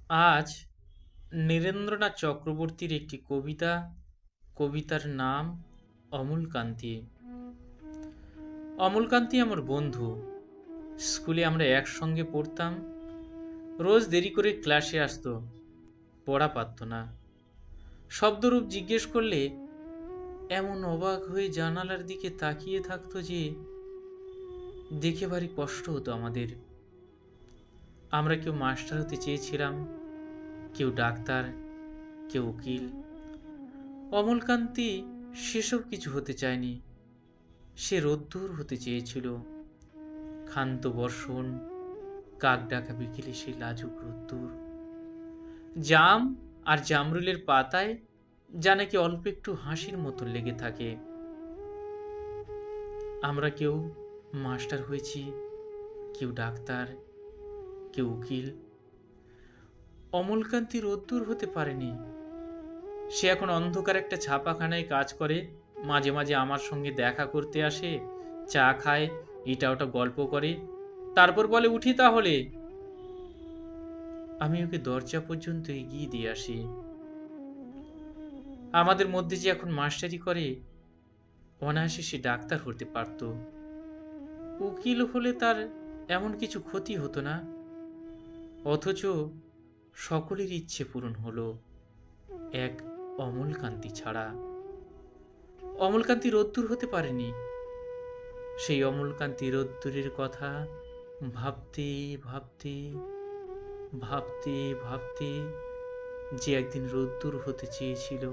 আজ নীরেন্দ্রনাথ চক্রবর্তীর একটি কবিতার নাম অমূলকান্তি। অমূলকান্তি আমার বন্ধু। স্কুলে আমরা একসঙ্গে পড়তাম। রোজ দেরি করে ক্লাসে আসতো, পড়া পারত না। শব্দরূপ জিজ্ঞেস করলে এমন অবাক হয়ে জানালার দিকে তাকিয়ে থাকতো যে দেখে ভারী কষ্ট হতো আমাদের। আমরা কেউ মাস্টার হতে চেয়েছিলাম, কেউ ডাক্তার, কেউ উকিল। অমলকান্তি সেসব কিছু হতে চায়নি। সে রোদ্দুর হতে চেয়েছিল। ক্ষান্ত বর্ষণ, কাক ডাকা বিকেলে সেই লাজুক রোদ্দুর। জাম আর জামরুলের পাতায় যা নাকি অল্প একটু হাসির মতো লেগে থাকে। আমরা কেউ মাস্টার হয়েছি, কেউ ডাক্তার, কেউ উকিল। অমলকান্তি রোদ্দুর হতে পারেনি। সে এখন অন্ধকার একটা ছাপাখানায় কাজ করে। মাঝে মাঝে আমার সঙ্গে দেখা করতে আসে, চা খায়, এটা ওটা গল্প করে, তারপর বলে উঠি তাহলে। আমি ওকে দরজা পর্যন্ত এগিয়ে দিয়ে আসি। আমাদের মধ্যে যে এখন মাস্টারি করে, অনায়াসে সে ডাক্তার হতে পারত। উকিল হলে তার এমন কিছু ক্ষতি হতো না। অথচ সকলের ইচ্ছে পূরণ হলো, এক অমলকান্তি ছাড়া। অমলকান্তি রোদ্দুর হতে পারেনি। সেই অমলকান্তি রোদ্দুরের কথা ভাবতে ভাবতে ভাবতে ভাবতে যে একদিন রোদ্দুর হতে চেয়েছিল,